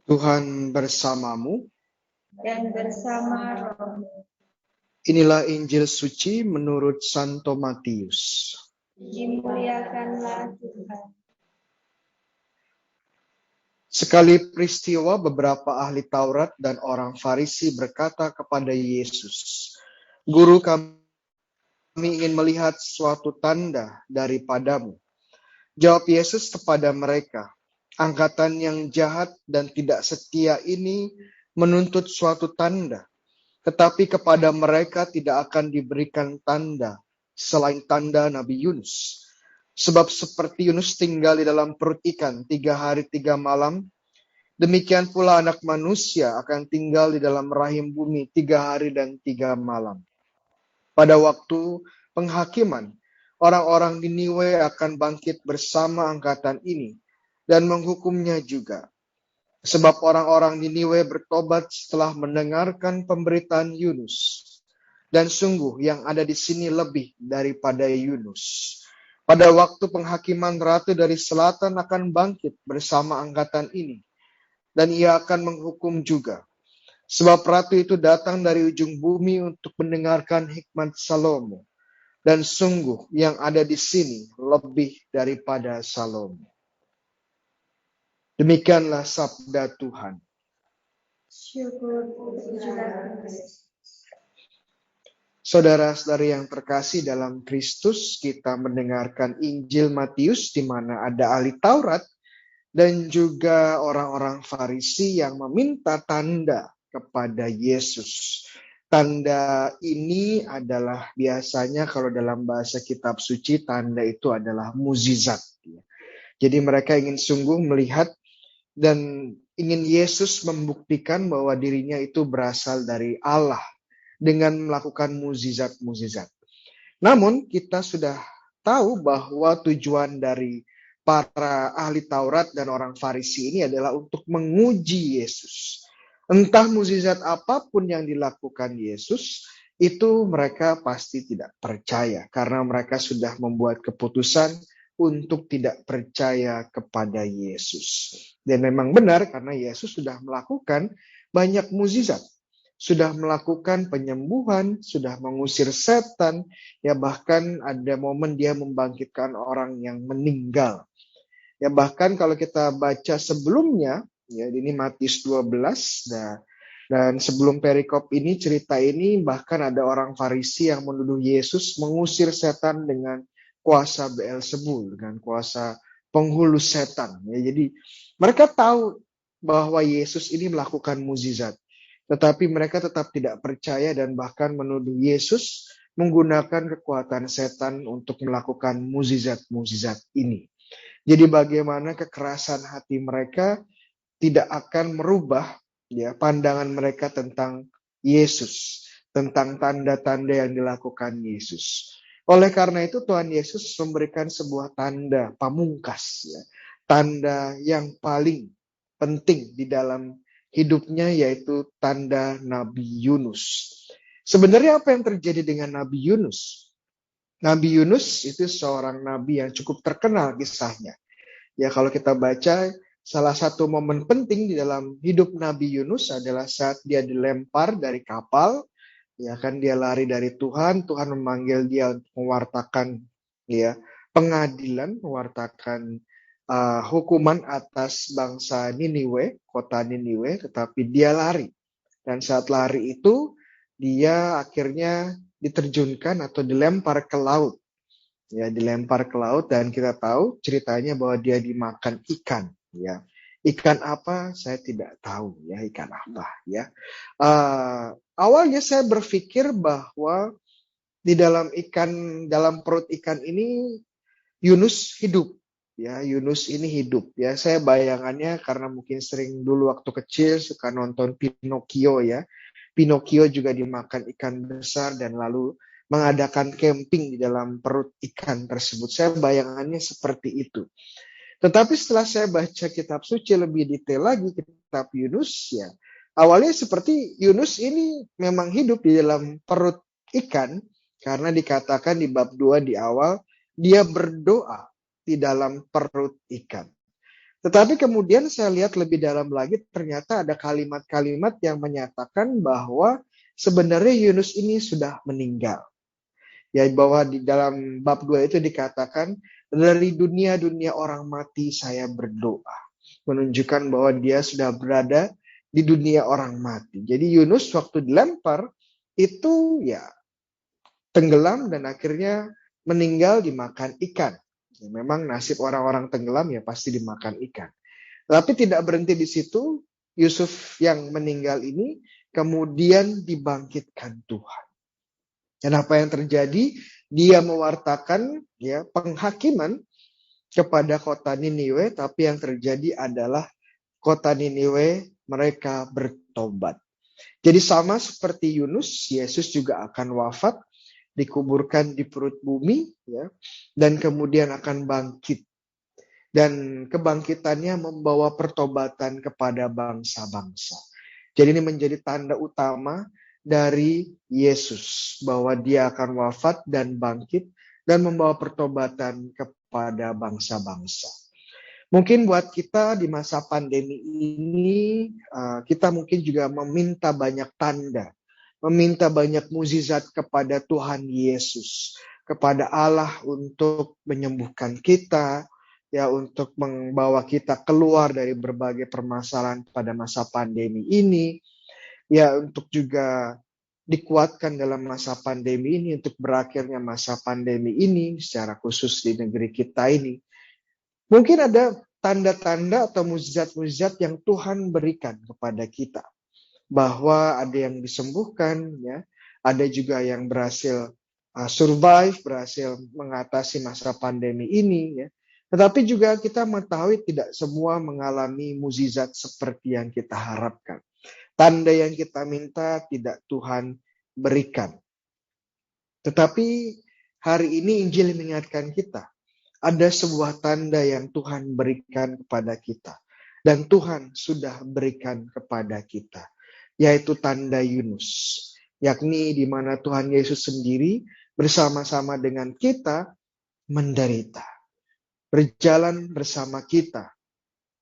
Tuhan bersamamu. Dan bersama rohmu. Inilah Injil suci menurut Santo Matius. Dimuliakanlah Tuhan. Sekali peristiwa beberapa ahli Taurat dan orang Farisi berkata kepada Yesus, "Guru, kami ingin melihat suatu tanda daripadamu." Jawab Yesus kepada mereka, "Angkatan yang jahat dan tidak setia ini menuntut suatu tanda. Tetapi kepada mereka tidak akan diberikan tanda selain tanda Nabi Yunus. Sebab seperti Yunus tinggal di dalam perut ikan 3 hari 3 malam, demikian pula Anak Manusia akan tinggal di dalam rahim bumi 3 hari dan 3 malam. Pada waktu penghakiman, orang-orang Niniwe akan bangkit bersama angkatan ini dan menghukumnya juga. Sebab orang-orang Niniwe bertobat setelah mendengarkan pemberitaan Yunus. Dan sungguh yang ada di sini lebih daripada Yunus. Pada waktu penghakiman, ratu dari selatan akan bangkit bersama angkatan ini. Dan ia akan menghukum juga. Sebab ratu itu datang dari ujung bumi untuk mendengarkan hikmat Salomo. Dan sungguh yang ada di sini lebih daripada Salomo. Demikianlah sabda Tuhan. Syukur puji-pujilah. Saudara-saudari yang terkasih dalam Kristus, kita mendengarkan Injil Matius di mana ada ahli Taurat dan juga orang-orang Farisi yang meminta tanda kepada Yesus. Tanda ini adalah biasanya kalau dalam bahasa kitab suci, tanda itu adalah mukjizat. Jadi mereka ingin sungguh melihat dan ingin Yesus membuktikan bahwa dirinya itu berasal dari Allah dengan melakukan mukjizat-mukjizat. Namun kita sudah tahu bahwa tujuan dari para ahli Taurat dan orang Farisi ini adalah untuk menguji Yesus. Entah mukjizat apapun yang dilakukan Yesus, itu mereka pasti tidak percaya karena mereka sudah membuat keputusan untuk tidak percaya kepada Yesus. Dan memang benar karena Yesus sudah melakukan banyak mukjizat. Sudah melakukan penyembuhan, sudah mengusir setan, ya bahkan ada momen dia membangkitkan orang yang meninggal. Ya bahkan kalau kita baca sebelumnya, ya ini Matius 12, dan sebelum perikop ini, cerita ini bahkan ada orang Farisi yang menuduh Yesus mengusir setan dengan kuasa Beelzebul, dengan kuasa penghulu setan. Ya, jadi mereka tahu bahwa Yesus ini melakukan mukjizat. Tetapi mereka tetap tidak percaya dan bahkan menuduh Yesus menggunakan kekuatan setan untuk melakukan mukjizat-mukjizat ini. Jadi bagaimana kekerasan hati mereka tidak akan merubah ya pandangan mereka tentang Yesus, tentang tanda-tanda yang dilakukan Yesus. Oleh karena itu Tuhan Yesus memberikan sebuah tanda pamungkas, ya, tanda yang paling penting di dalam hidupnya, yaitu tanda Nabi Yunus. Sebenarnya apa yang terjadi dengan Nabi Yunus? Nabi Yunus itu seorang nabi yang cukup terkenal kisahnya. Ya kalau kita baca, salah satu momen penting di dalam hidup Nabi Yunus adalah saat dia dilempar dari kapal. Ya kan dia lari dari Tuhan, Tuhan memanggil dia untuk mewartakan ya pengadilan, mewartakan hukuman atas bangsa Niniwe, kota Niniwe, tetapi dia lari. Dan saat lari itu dia akhirnya diterjunkan atau dilempar ke laut. Ya, dilempar ke laut dan kita tahu ceritanya bahwa dia dimakan ikan, ya. Ikan apa saya tidak tahu, ya, ikan apa, ya. Awalnya saya berpikir bahwa di dalam perut ikan ini Yunus hidup, ya. Yunus ini hidup, ya. Saya bayangannya karena mungkin sering dulu waktu kecil suka nonton Pinocchio, ya. Pinocchio juga dimakan ikan besar dan lalu mengadakan camping di dalam perut ikan tersebut. Saya bayangannya seperti itu. Tetapi setelah saya baca kitab suci lebih detail lagi, kitab Yunus, ya, awalnya seperti Yunus ini memang hidup di dalam perut ikan, karena dikatakan di bab 2 di awal, dia berdoa di dalam perut ikan. Tetapi kemudian saya lihat lebih dalam lagi, ternyata ada kalimat-kalimat yang menyatakan bahwa sebenarnya Yunus ini sudah meninggal. Ya, bahwa di dalam bab 2 itu dikatakan, dari dunia-dunia orang mati saya berdoa. Menunjukkan bahwa dia sudah berada di dunia orang mati. Jadi Yunus waktu dilempar, itu ya tenggelam dan akhirnya meninggal dimakan ikan. Ya, memang nasib orang-orang tenggelam ya pasti dimakan ikan. Tapi tidak berhenti di situ, Yusuf yang meninggal ini kemudian dibangkitkan Tuhan. Dan apa yang terjadi? Dia mewartakan ya penghakiman kepada kota Niniwe, tapi yang terjadi adalah kota Niniwe mereka bertobat. Jadi sama seperti Yunus, Yesus juga akan wafat, dikuburkan di perut bumi, ya, dan kemudian akan bangkit. Dan kebangkitannya membawa pertobatan kepada bangsa-bangsa. Jadi ini menjadi tanda utama dari Yesus, bahwa dia akan wafat dan bangkit dan membawa pertobatan kepada bangsa-bangsa. Mungkin buat kita di masa pandemi ini, kita mungkin juga meminta banyak tanda, meminta banyak mukjizat kepada Tuhan Yesus, kepada Allah untuk menyembuhkan kita, ya, untuk membawa kita keluar dari berbagai permasalahan pada masa pandemi ini, ya, untuk juga dikuatkan dalam masa pandemi ini, untuk berakhirnya masa pandemi ini, secara khusus di negeri kita ini. Mungkin ada tanda-tanda atau mukjizat-mukjizat yang Tuhan berikan kepada kita. Bahwa ada yang disembuhkan, ya, ada juga yang berhasil survive, berhasil mengatasi masa pandemi ini. Ya. Tetapi juga kita mengetahui tidak semua mengalami mukjizat seperti yang kita harapkan. Tanda yang kita minta tidak Tuhan berikan. Tetapi hari ini Injil mengingatkan kita, ada sebuah tanda yang Tuhan berikan kepada kita. Dan Tuhan sudah berikan kepada kita. Yaitu tanda Yunus. Yakni di mana Tuhan Yesus sendiri bersama-sama dengan kita menderita. Berjalan bersama kita.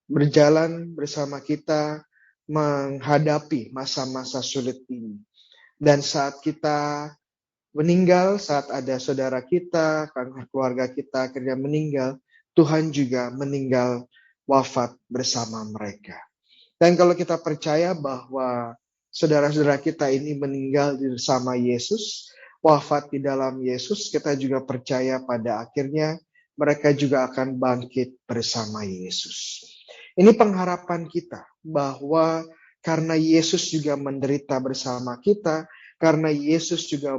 Berjalan bersama kita menghadapi masa-masa sulit ini. Dan saat kita meninggal, saat ada saudara kita, keluarga kita akhirnya meninggal, Tuhan juga meninggal wafat bersama mereka. Dan kalau kita percaya bahwa saudara-saudara kita ini meninggal bersama Yesus, wafat di dalam Yesus, kita juga percaya pada akhirnya mereka juga akan bangkit bersama Yesus. Ini pengharapan kita bahwa karena Yesus juga menderita bersama kita, karena Yesus juga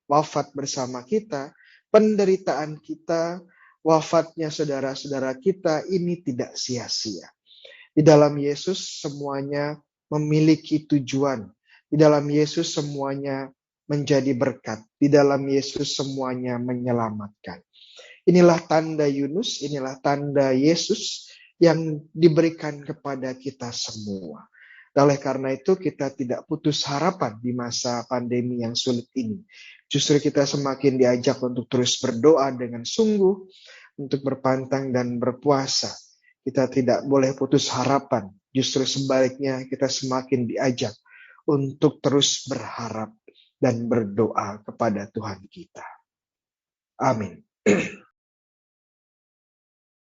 wafat bersama kita, penderitaan kita, wafatnya saudara-saudara kita ini tidak sia-sia. Di dalam Yesus semuanya memiliki tujuan. Di dalam Yesus semuanya menjadi berkat. Di dalam Yesus semuanya menyelamatkan. Inilah tanda Yunus, inilah tanda Yesus yang diberikan kepada kita semua. Oleh karena itu kita tidak putus harapan di masa pandemi yang sulit ini. Justru kita semakin diajak untuk terus berdoa dengan sungguh, untuk berpantang dan berpuasa. Kita tidak boleh putus harapan. Justru sebaliknya kita semakin diajak untuk terus berharap dan berdoa kepada Tuhan kita. Amin.